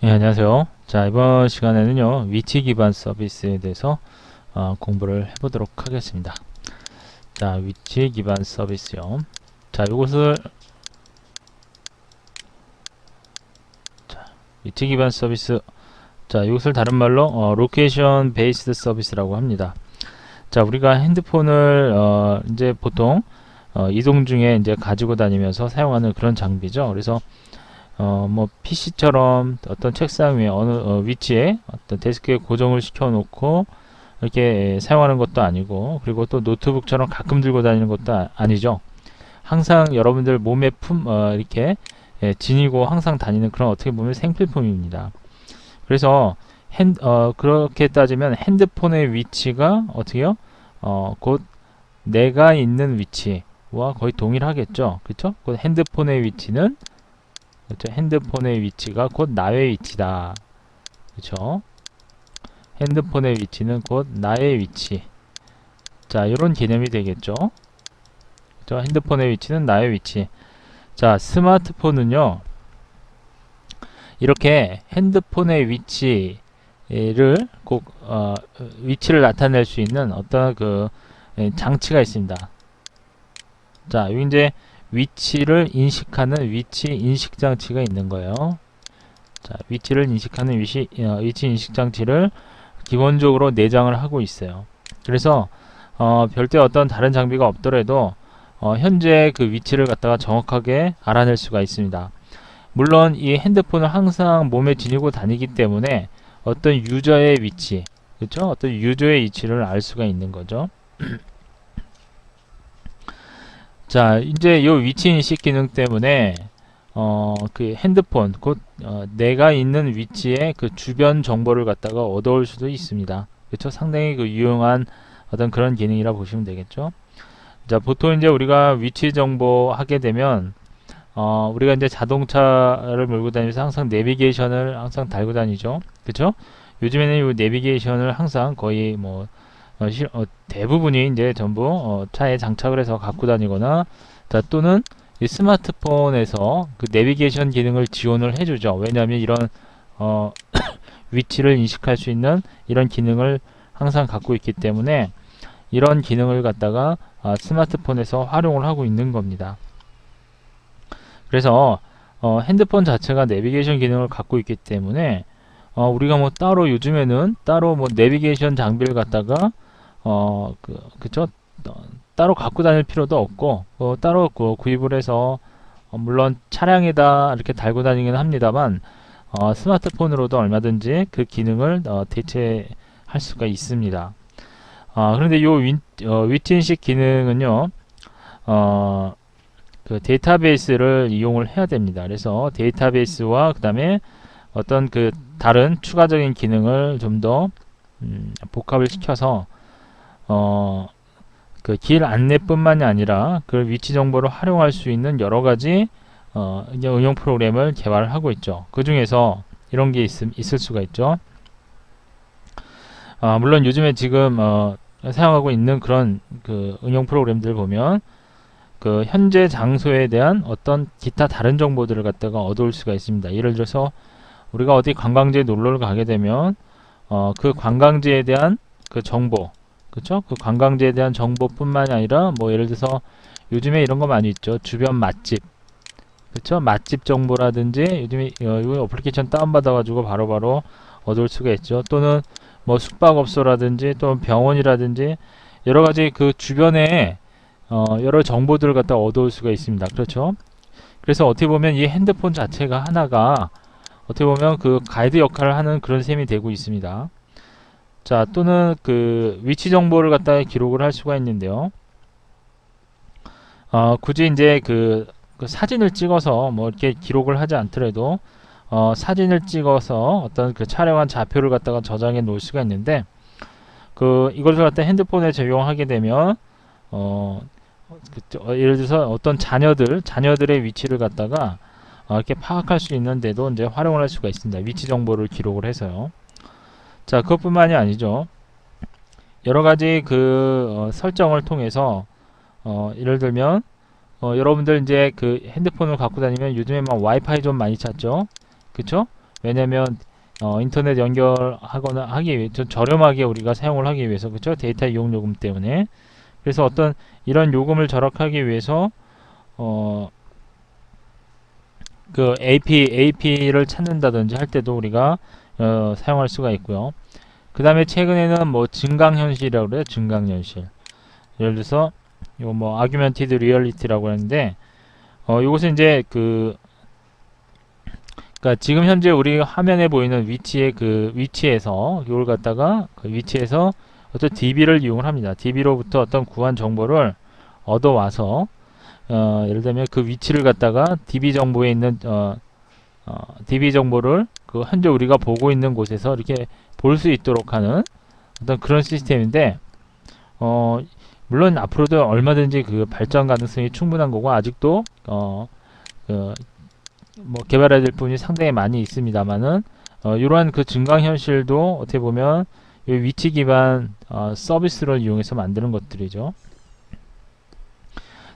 네, 안녕하세요. 자, 이번 시간에는요, 위치 기반 서비스에 대해서 공부를 해보도록 하겠습니다. 자, 위치 기반 서비스요. 자, 이것을, 자, 위치 기반 서비스. 자, 이것을 다른 말로, 로케이션 베이스드 서비스라고 합니다. 자, 우리가 핸드폰을, 이제 보통, 이동 중에 이제 가지고 다니면서 사용하는 그런 장비죠. 그래서 뭐 PC처럼 어떤 책상 위에 어느 위치에 어떤 데스크에 고정을 시켜 놓고 이렇게 사용하는 것도 아니고, 그리고 또 노트북처럼 가끔 들고 다니는 것도 아니죠. 항상 여러분들 몸에 이렇게 지니고 항상 다니는 그런, 어떻게 보면 생필품입니다. 그래서 그렇게 따지면 핸드폰의 위치가 어떻게요? 곧 내가 있는 위치와 거의 동일하겠죠. 그렇죠? 곧 핸드폰의 위치는, 그렇죠? 핸드폰의 위치가 곧 나의 위치다. 그렇죠? 핸드폰의 위치는 곧 나의 위치. 자, 이런 개념이 되겠죠. 그렇죠? 핸드폰의 위치는 나의 위치. 자, 스마트폰은요, 이렇게 핸드폰의 위치를 위치를 나타낼 수 있는 어떤 장치가 있습니다. 자, 여기 이제 위치를 인식하는 위치 인식 장치가 있는 거예요. 자, 위치를 인식하는 위치 인식 장치를 기본적으로 내장을 하고 있어요. 그래서 별도의 어떤 다른 장비가 없더라도 현재 그 위치를 갖다가 정확하게 알아낼 수가 있습니다. 물론 이 핸드폰을 항상 몸에 지니고 다니기 때문에 어떤 유저의 위치, 그렇죠? 어떤 유저의 위치를 알 수가 있는 거죠. 자, 이제 이 위치 인식 기능 때문에 그 핸드폰, 곧 내가 있는 위치의 그 주변 정보를 갖다가 얻어올 수도 있습니다. 그렇죠? 상당히 그 유용한 어떤 그런 기능이라 보시면 되겠죠. 자, 보통 이제 우리가 위치 정보 하게 되면 우리가 이제 자동차를 몰고 다니면서 항상 내비게이션을 항상 달고 다니죠. 그렇죠? 요즘에는 이 내비게이션을 항상 거의 뭐 대부분이 이제 전부 차에 장착을 해서 갖고 다니거나, 자, 또는 이 스마트폰에서 그 내비게이션 기능을 지원을 해주죠. 왜냐하면 이런 위치를 인식할 수 있는 이런 기능을 항상 갖고 있기 때문에 이런 기능을 갖다가 스마트폰에서 활용을 하고 있는 겁니다. 그래서 핸드폰 자체가 내비게이션 기능을 갖고 있기 때문에 우리가 뭐 따로 요즘에는 따로 뭐 내비게이션 장비를 갖다가 그쵸? 따로 갖고 다닐 필요도 없고, 따로 구입을 해서 물론 차량에다 이렇게 달고 다니긴 합니다만, 스마트폰으로도 얼마든지 그 기능을 대체할 수가 있습니다. 그런데 요 위치 인식 기능은요, 그 데이터베이스를 이용을 해야 됩니다. 그래서 데이터베이스와 그 다음에 어떤 그 다른 추가적인 기능을 좀 더 복합을 시켜서 그 길 안내뿐만이 아니라 그 위치 정보를 활용할 수 있는 여러 가지 이제 응용 프로그램을 개발을 하고 있죠. 그 중에서 이런 게 있을 수가 있죠. 물론 요즘에 지금 사용하고 있는 그런 그 응용 프로그램들 보면 그 현재 장소에 대한 어떤 기타 다른 정보들을 갖다가 얻어올 수가 있습니다. 예를 들어서 우리가 어디 관광지에 놀러를 가게 되면 그 관광지에 대한 그 정보, 그쵸? 그 관광지에 대한 정보뿐만이 아니라 뭐 예를 들어서 요즘에 이런 거 많이 있죠. 주변 맛집, 그쵸? 맛집 정보라든지 요즘에 이 어플리케이션 다운받아 가지고 바로바로 얻을 수가 있죠. 또는 뭐 숙박업소라든지 또 병원이라든지 여러 가지 그 주변에 여러 정보들을 갖다 얻어올 수가 있습니다. 그렇죠? 그래서 어떻게 보면 이 핸드폰 자체가 하나가 어떻게 보면 그 가이드 역할을 하는 그런 셈이 되고 있습니다. 자, 또는 그 위치 정보를 갖다가 기록을 할 수가 있는데요. 굳이 이제 그 사진을 찍어서 뭐 이렇게 기록을 하지 않더라도 사진을 찍어서 어떤 그 촬영한 좌표를 갖다가 저장해 놓을 수가 있는데, 그 이것을 갖다 핸드폰에 적용하게 되면 예를 들어서 어떤 자녀들의 위치를 갖다가 이렇게 파악할 수 있는데도 이제 활용을 할 수가 있습니다. 위치 정보를 기록을 해서요. 자, 그것뿐만이 아니죠. 여러 가지 그 설정을 통해서 예를 들면 여러분들 이제 그 핸드폰을 갖고 다니면 요즘에 막 와이파이 좀 많이 찾죠. 그쵸? 왜냐면 인터넷 연결하거나 하기 위해 좀 저렴하게 우리가 사용을 하기 위해서, 그쵸? 데이터 이용 요금 때문에. 그래서 어떤 이런 요금을 절약하기 위해서 그 AP를 찾는다든지 할 때도 우리가 사용할 수가 있고요. 그 다음에 최근에는 뭐 증강현실이라고 그래요. 증강현실. 예를 들어서 요 뭐 아규멘티드 리얼리티라고 하는데 요것은 이제 그러니까 지금 현재 우리 화면에 보이는 위치의 그 위치에서 이걸 갖다가 그 위치에서 어떤 DB를 이용을 합니다. DB로부터 어떤 구한 정보를 얻어와서 예를 들면 그 위치를 갖다가 DB 정보에 있는 DB 정보를 그 현재 우리가 보고 있는 곳에서 이렇게 볼 수 있도록 하는 어떤 그런 시스템인데 물론 앞으로도 얼마든지 그 발전 가능성이 충분한 거고 아직도 뭐 개발해야 될 부분이 상당히 많이 있습니다만은 이러한 그 증강현실도 어떻게 보면 이 위치 기반 서비스를 이용해서 만드는 것들이죠.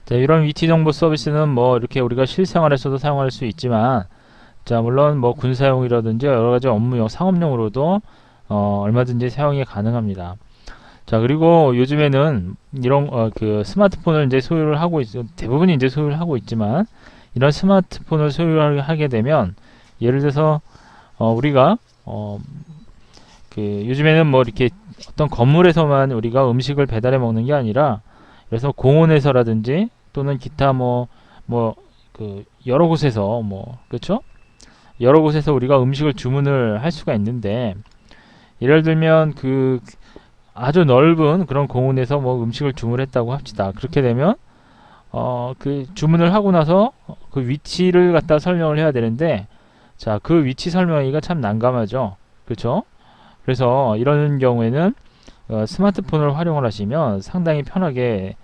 자, 이런 위치 정보 서비스는 뭐 이렇게 우리가 실생활에서도 사용할 수 있지만, 자, 물론 뭐 군사용이라든지 여러 가지 업무용, 상업용으로도 얼마든지 사용이 가능합니다. 자, 그리고 요즘에는 이런 그 스마트폰을 이제 소유를 하고 대부분이 이제 소유를 하고 있지만, 이런 스마트폰을 소유하게 되면 예를 들어서 우리가 그 요즘에는 뭐 이렇게 어떤 건물에서만 우리가 음식을 배달해 먹는 게 아니라, 그래서 공원에서라든지 또는 기타 그 여러 곳에서 그렇죠? 여러 곳에서 우리가 음식을 주문을 할 수가 있는데, 예를 들면 그 아주 넓은 그런 공원에서 뭐 음식을 주문했다고 합시다. 그렇게 되면 그 주문을 하고 나서 그 위치를 갖다 설명을 해야 되는데, 자, 그 위치 설명하기가 참 난감하죠. 그렇죠? 그래서 이런 경우에는 스마트폰을 활용을 하시면 상당히 편하게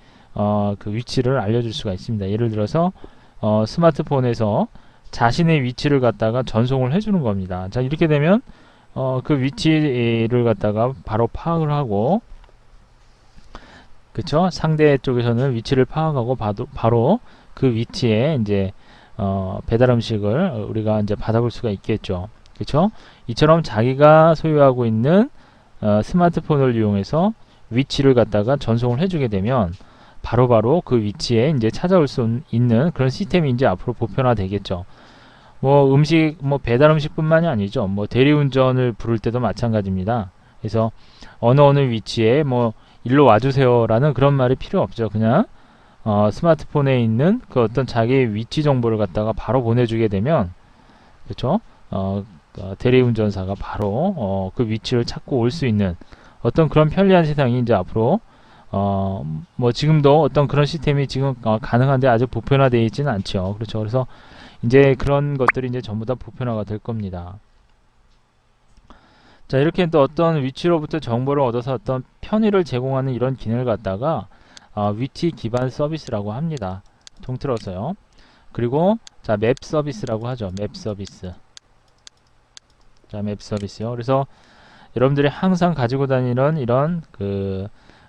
그 위치를 알려줄 수가 있습니다. 예를 들어서 스마트폰에서 자신의 위치를 갖다가 전송을 해주는 겁니다. 자, 이렇게 되면 그 위치를 갖다가 바로 파악을 하고, 그쵸? 상대 쪽에서는 위치를 파악하고 바로 그 위치에 이제 배달 음식을 우리가 이제 받아볼 수가 있겠죠. 그쵸? 이처럼 자기가 소유하고 있는 스마트폰을 이용해서 위치를 갖다가 전송을 해주게 되면 바로바로 그 위치에 이제 찾아올 수 있는 그런 시스템이 이제 앞으로 보편화 되겠죠. 뭐 뭐 배달 음식뿐만이 아니죠. 뭐 대리운전을 부를 때도 마찬가지입니다. 그래서 어느 위치에 뭐 일로 와주세요라는 그런 말이 필요 없죠. 그냥 스마트폰에 있는 그 어떤 자기의 위치 정보를 갖다가 바로 보내주게 되면, 그렇죠? 대리운전사가 바로 그 위치를 찾고 올 수 있는 어떤 그런 편리한 세상이 이제 앞으로 뭐 지금도 어떤 그런 시스템이 지금 가능한데 아직 보편화되어 있지는 않죠. 그렇죠. 그래서 이제 그런 것들이 이제 전부 다 보편화가 될 겁니다. 자, 이렇게 또 어떤 위치로부터 정보를 얻어서 어떤 편의를 제공하는 이런 기능을 갖다가 위치 기반 서비스라고 합니다. 통틀어서요. 그리고 자, 맵 서비스라고 하죠. 맵 서비스. 자, 맵 서비스요. 그래서 여러분들이 항상 가지고 다니는 이런 그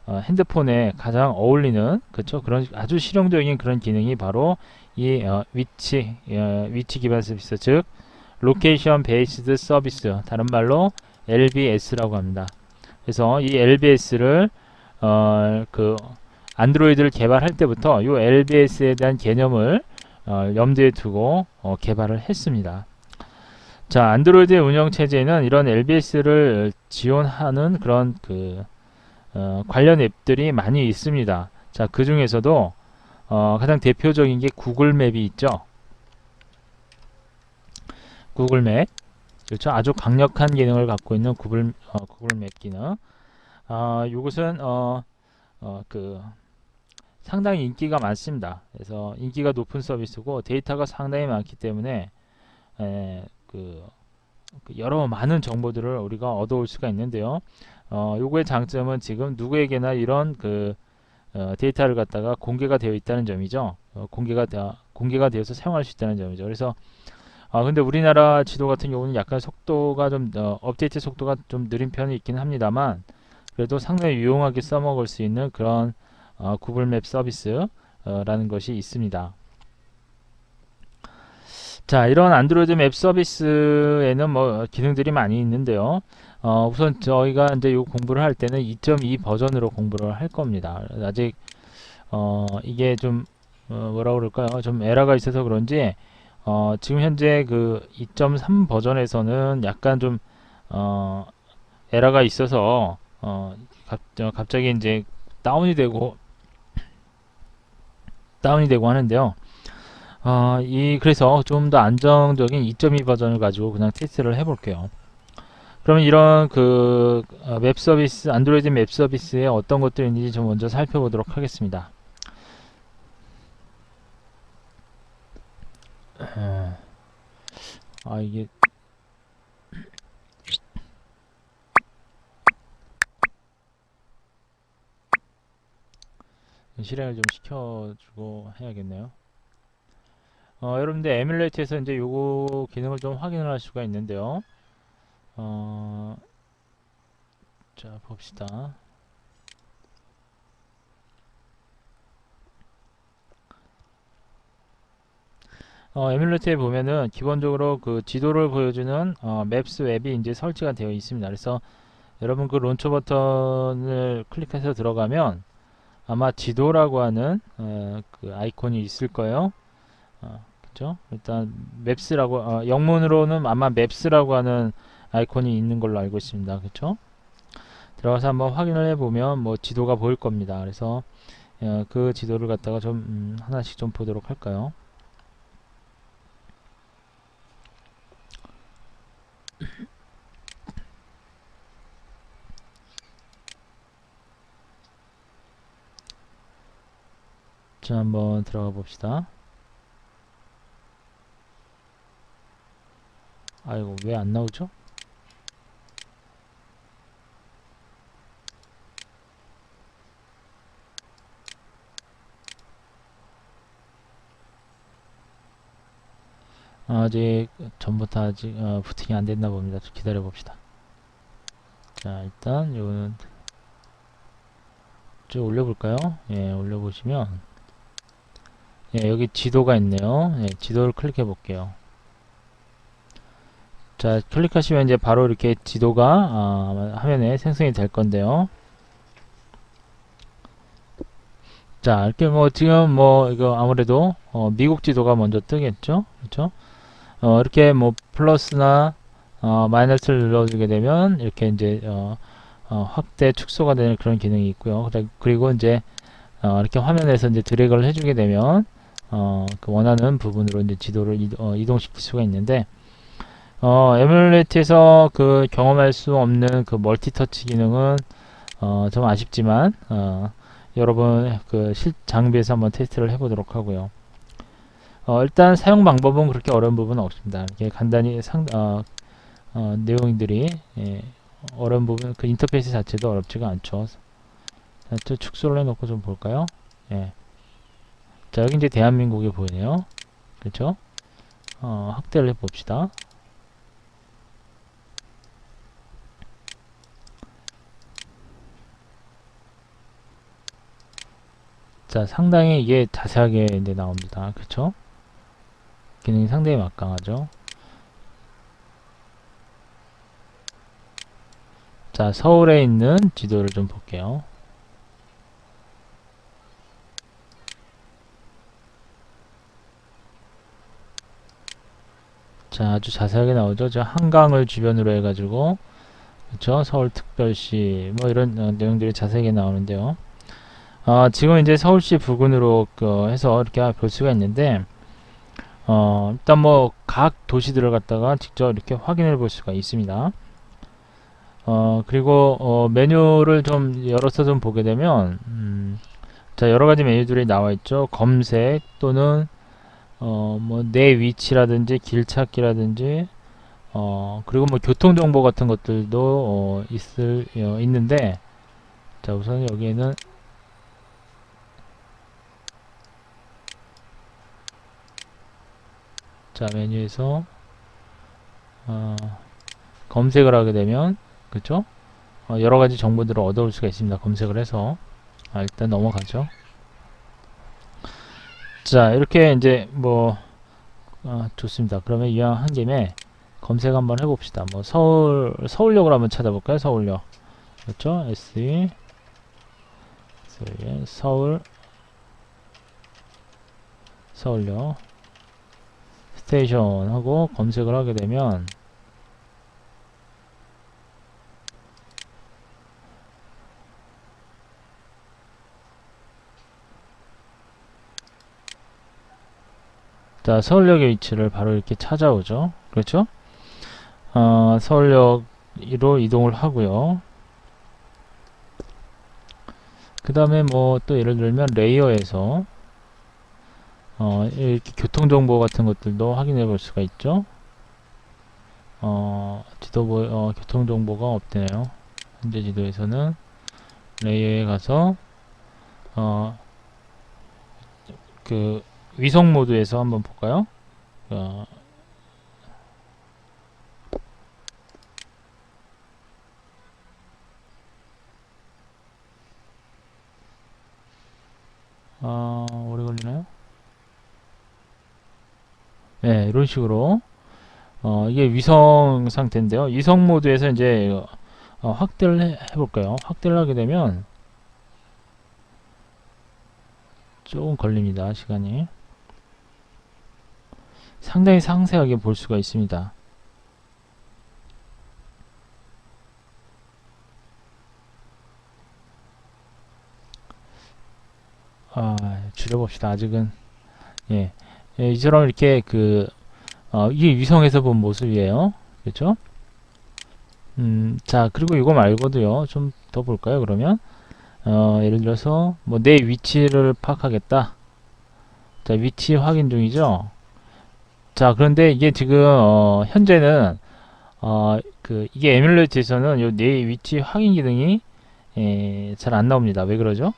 핸드폰에 가장 어울리는, 그쵸? 그런 아주 실용적인 그런 기능이 바로 이 위치 기반 서비스, 즉 로케이션 베이스드 서비스, 다른 말로 LBS라고 합니다. 그래서 이 LBS를 그 안드로이드를 개발할 때부터 이 LBS에 대한 개념을 염두에 두고 개발을 했습니다. 자, 안드로이드의 운영 체제에는 이런 LBS를 지원하는 그런 관련 앱들이 많이 있습니다. 자, 그 중에서도 가장 대표적인 게 구글 맵이 있죠. 구글 맵. 그렇죠. 아주 강력한 기능을 갖고 있는 구글 맵 기능. 이것은 상당히 인기가 많습니다. 그래서 인기가 높은 서비스고 데이터가 상당히 많기 때문에 여러 많은 정보들을 우리가 얻어올 수가 있는데요. 요거의 장점은 지금 누구에게나 이런 데이터를 갖다가 공개가 되어 있다는 점이죠. 공개가 되어서 사용할 수 있다는 점이죠. 그래서 근데 우리나라 지도 같은 경우는 약간 속도가 좀 업데이트 속도가 좀 느린 편이 있긴 합니다만, 그래도 상당히 유용하게 써먹을 수 있는 그런 구글 맵 서비스라는 것이 있습니다. 자, 이런 안드로이드 맵 서비스에는 뭐 기능들이 많이 있는데요. 우선 저희가 이제 요 공부를 할 때는 2.2 버전으로 공부를 할 겁니다. 아직 이게 좀 뭐라 그럴까요? 좀 에러가 있어서 그런지 지금 현재 그 2.3 버전에서는 약간 좀 에러가 있어서 갑자기 이제 다운이 되고 하는데요. 그래서 좀 더 안정적인 2.2 버전을 가지고 그냥 테스트를 해볼게요. 그러면 이런 웹 서비스, 안드로이드 맵 서비스에 어떤 것들이 있는지 좀 먼저 살펴보도록 하겠습니다. 이게 실행을 좀 시켜주고 해야겠네요. 여러분들 에뮬레이트에서 이제 요거 기능을 좀 확인을 할 수가 있는데요. 자, 봅시다. 에뮬레이터에 보면은 기본적으로 그 지도를 보여주는 맵스 웹이 이제 설치가 되어 있습니다. 그래서 여러분 그 론처 버튼을 클릭해서 들어가면 아마 지도라고 하는 그 아이콘이 있을 거예요. 그죠? 일단 맵스라고 영문으로는 아마 맵스라고 하는 아이콘이 있는 걸로 알고 있습니다. 그렇죠? 들어가서 한번 확인을 해보면 뭐 지도가 보일 겁니다. 그래서 그 지도를 갖다가 좀 하나씩 좀 보도록 할까요? 자, 한번 들어가 봅시다. 아이고, 왜 안 나오죠? 아직 전부터 아직 부팅이 안 됐나 봅니다. 좀 기다려 봅시다. 자, 일단 요거는 쭉 올려볼까요? 예, 올려보시면 예, 여기 지도가 있네요. 예, 지도를 클릭해 볼게요. 자, 클릭하시면 이제 바로 이렇게 지도가 화면에 생성이 될 건데요. 자, 이렇게 뭐 지금 뭐 이거 아무래도 미국 지도가 먼저 뜨겠죠? 그렇죠? 이렇게 뭐 플러스나 마이너스를 눌러주게 되면 이렇게 이제 확대 축소가 되는 그런 기능이 있고요. 그리고 이제 이렇게 화면에서 이제 드래그를 해주게 되면 그 원하는 부분으로 이제 지도를 이동시킬 수가 있는데 에뮬레이트에서 그 경험할 수 없는 그 멀티터치 기능은 좀 아쉽지만 여러분 그 장비에서 한번 테스트를 해보도록 하고요. 일단 사용 방법은 그렇게 어려운 부분은 없습니다. 이렇게 간단히 내용들이 어려운 부분 그 인터페이스 자체도 어렵지가 않죠. 자, 축소를 해놓고 좀 볼까요? 예. 자, 여기 이제 대한민국이 보이네요. 그렇죠? 확대를 해봅시다. 자, 상당히 이게 자세하게 이제 나옵니다. 그쵸? 기능이 상당히 막강하죠. 자, 서울에 있는 지도를 좀 볼게요. 자, 아주 자세하게 나오죠. 저 한강을 주변으로 해가지고, 그쵸? 서울특별시, 뭐 이런 내용들이 자세하게 나오는데요. 지금 이제 서울시 부근으로 해서 이렇게 볼 수가 있는데, 일단 뭐 각 도시들을 갖다가 직접 이렇게 확인해 볼 수가 있습니다. 그리고 메뉴를 좀 열어서 좀 보게 되면 자, 여러 가지 메뉴들이 나와 있죠. 검색 또는 뭐 내 위치라든지 길 찾기라든지 그리고 뭐 교통 정보 같은 것들도 있는데 자, 우선 여기에는 자, 메뉴에서 검색을 하게 되면 그쵸? 여러 가지 정보들을 얻어올 수가 있습니다. 검색을 해서 일단 넘어가죠. 자, 이렇게 이제 뭐 좋습니다. 그러면 이왕 한 김에 검색 한번 해봅시다. 뭐 서울역을 한번 찾아볼까요? 서울역. 그렇죠? SE 서울역 스테이션 하고 검색을 하게 되면 자, 서울역의 위치를 바로 이렇게 찾아오죠. 그렇죠? 서울역으로 이동을 하고요. 그 다음에 뭐 또 예를 들면 레이어에서 이렇게 교통정보 같은 것들도 확인해 볼 수가 있죠. 교통정보가 없대요. 현재 지도에서는 레이어에 가서 그 위성 모드에서 한번 볼까요? 오래 걸리나요? 네, 이런 식으로 이게 위성 상태인데요. 위성 모드에서 이제 확대를 해볼까요? 확대를 하게 되면 조금 걸립니다. 시간이 상당히 상세하게 볼 수가 있습니다. 줄여봅시다. 아직은 이처럼 이렇게 이게 위성에서 본 모습이에요. 그렇죠? 자, 그리고 이거 말고도요. 좀 더 볼까요? 그러면 예를 들어서 뭐 내 위치를 파악하겠다. 자, 위치 확인 중이죠. 자, 그런데 이게 지금 현재는 이게 에뮬레이트에서는 요 내 위치 확인 기능이 잘 안 나옵니다. 왜 그러죠?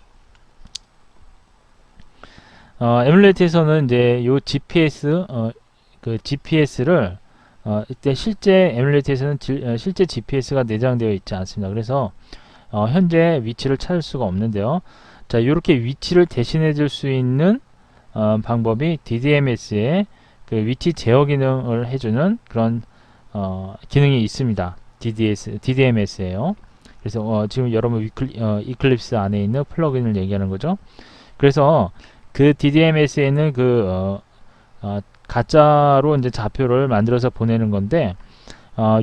에뮬레이트에서는 이제 요 GPS GPS를 이때 실제 에뮬레이트에서는 실제 GPS가 내장되어 있지 않습니다. 그래서 현재 위치를 찾을 수가 없는데요. 자, 이렇게 위치를 대신해 줄 수 있는 방법이 DDMS의 그 위치 제어 기능을 해주는 그런 기능이 있습니다. DDMS예요. 그래서 지금 여러분 이클립스 안에 있는 플러그인을 얘기하는 거죠. 그래서 그 DDMS에는 가짜로 이제 좌표를 만들어서 보내는 건데,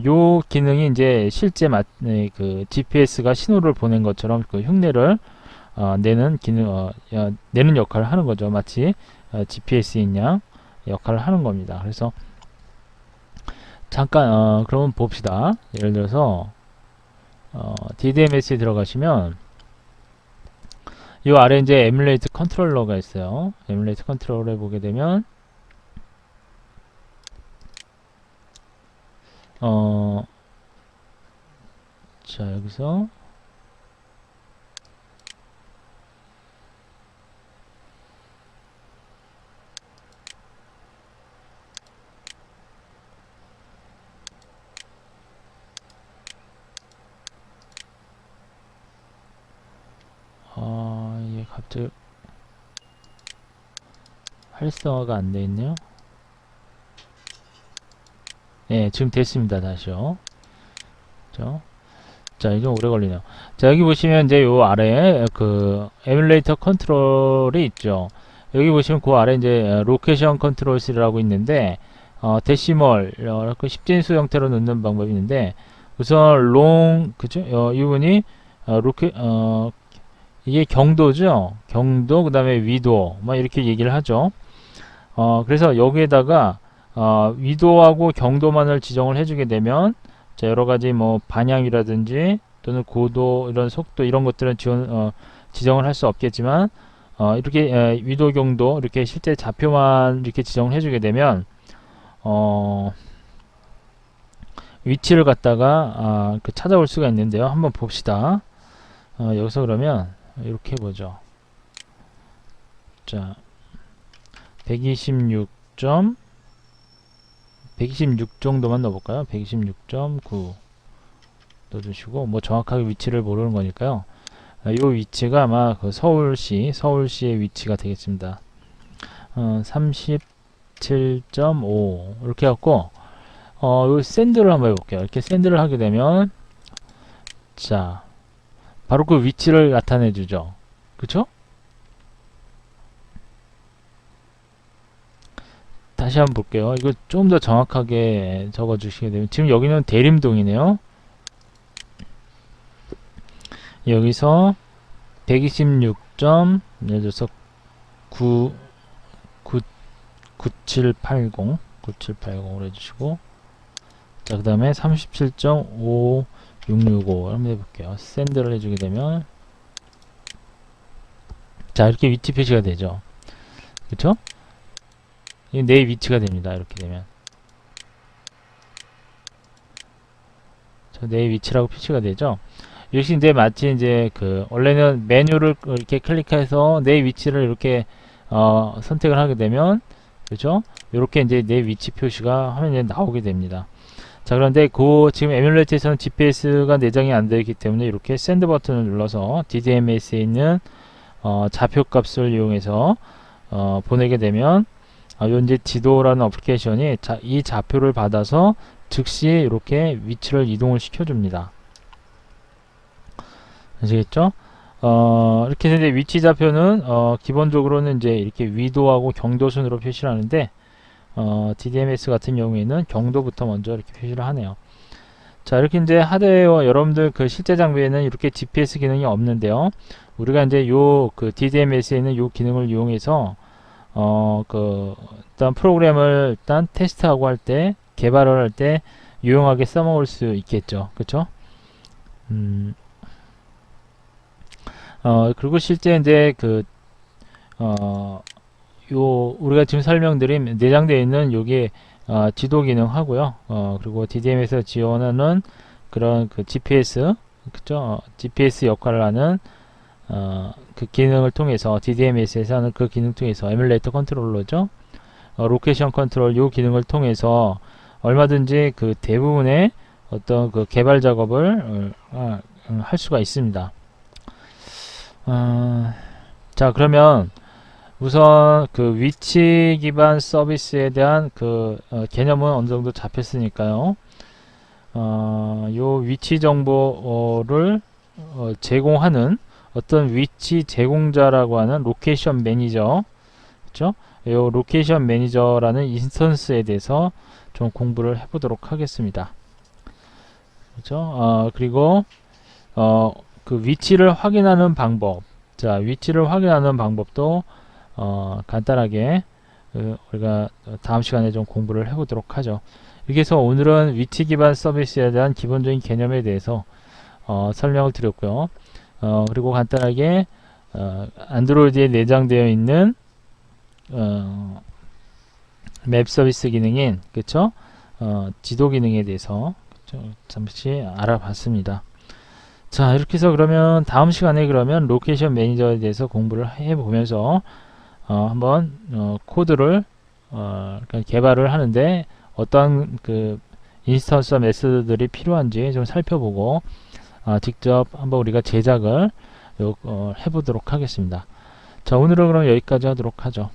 요 기능이 이제 실제 GPS가 신호를 보낸 것처럼 그 흉내를 내는 내는 역할을 하는 거죠. 마치 GPS인 양 역할을 하는 겁니다. 그래서 잠깐 그러면 봅시다. 예를 들어서 DDMS에 들어가시면 이 아래 이제 에뮬레이트 컨트롤러가 있어요. 에뮬레이트 컨트롤러에 보게 되면 자, 여기서 이게 갑자기 활성화가 안 돼 있네요. 네, 지금 됐습니다. 다시요. 자, 이게 오래 걸리네요. 자, 여기 보시면 이제 요 아래에 에뮬레이터 컨트롤이 있죠. 여기 보시면 그 아래 이제 로케이션 컨트롤이라고 있는데 데시멀 십진수 형태로 넣는 방법이 있는데 우선 그죠? 이 부분이 이게 경도죠. 경도 그다음에 위도 막 이렇게 얘기를 하죠. 그래서 여기에다가 위도하고 경도만을 지정을 해주게 되면 자, 여러 가지 뭐 반향이라든지 또는 고도 이런 속도 이런 것들은 지정을 할 수 없겠지만 이렇게 위도 경도 이렇게 실제 좌표만 이렇게 지정을 해주게 되면 위치를 갖다가 찾아올 수가 있는데요. 한번 봅시다. 여기서 그러면 이렇게 해보죠. 자, 126 정도만 넣어볼까요? 126.9 넣어주시고 뭐 정확하게 위치를 모르는 거니까요. 이 위치가 아마 서울시의 위치가 되겠습니다. 30 47.5 이렇게 해갖고 요 샌드를 한번 해볼게요. 이렇게 샌드를 하게 되면 자 바로 그 위치를 나타내 주죠. 그쵸? 다시 한번 볼게요. 이거 좀 더 정확하게 적어 주시게 되면 지금 여기는 대림동이네요. 여기서 126. 예를 들어서 9780으로 해주시고 자 그 다음에 37.5665 한번 해볼게요. 샌드를 해주게 되면 자 이렇게 위치 표시가 되죠. 그쵸? 이 내 위치가 됩니다. 이렇게 되면 자, 내 위치라고 표시가 되죠. 역시 이제 마치 이제 그 원래는 메뉴를 이렇게 클릭해서 내 위치를 이렇게 선택을 하게 되면 그렇죠? 이렇게 이제 내 위치 표시가 화면에 나오게 됩니다. 자 그런데 그 지금 에뮬레이터에서는 GPS가 내장이 안 되어 있기 때문에 이렇게 샌드 버튼을 눌러서 DDMS에 있는 좌표 값을 이용해서 보내게 되면 현재 지도라는 어플리케이션이 이 좌표를 받아서 즉시 이렇게 위치를 이동을 시켜줍니다. 아시겠죠? 이렇게 해서 이제 위치 좌표는 기본적으로는 이제 이렇게 위도하고 경도 순으로 표시를 하는데 DDMS 같은 경우에는 경도부터 먼저 이렇게 표시를 하네요. 자 이렇게 이제 하드웨어 여러분들 그 실제 장비에는 이렇게 GPS 기능이 없는데요. 우리가 이제 요 그 DDMS에 있는 요 기능을 이용해서 일단 프로그램을 일단 테스트하고 할 때 개발을 할 때 유용하게 써먹을 수 있겠죠. 그쵸? 그리고 실제 이제 우리가 지금 설명드린 내장되어 있는 요게 지도 기능 하고요. 그리고 DDM에서 지원하는 그런 그 GPS, 그죠? GPS 역할을 하는 그 기능을 통해서 DDMS에서 하는 그 기능 통해서 에뮬레이터 컨트롤러죠. 로케이션 컨트롤 요 기능을 통해서 얼마든지 그 대부분의 어떤 그 개발 작업을 할 수가 있습니다. 자 그러면 우선 그 위치 기반 서비스에 대한 그 개념은 어느 정도 잡혔으니까요. 요 위치 정보를 제공하는 어떤 위치 제공자라고 하는 로케이션 매니저, 그렇죠? 요 로케이션 매니저라는 인스턴스에 대해서 좀 공부를 해보도록 하겠습니다. 그렇죠? 그리고 그 위치를 확인하는 방법. 자, 위치를 확인하는 방법도 간단하게 우리가 다음 시간에 좀 공부를 해보도록 하죠. 이렇게 해서 오늘은 위치 기반 서비스에 대한 기본적인 개념에 대해서 설명을 드렸고요. 그리고 간단하게 안드로이드에 내장되어 있는 맵 서비스 기능인 그쵸? 지도 기능에 대해서 잠시 알아봤습니다. 자 이렇게 해서 그러면 다음 시간에 그러면 로케이션 매니저에 대해서 공부를 해보면서 한번 코드를 개발을 하는데 어떤 그 인스턴스 메소드들이 필요한지 좀 살펴보고 직접 한번 우리가 제작을 해보도록 하겠습니다. 자 오늘은 그럼 여기까지 하도록 하죠.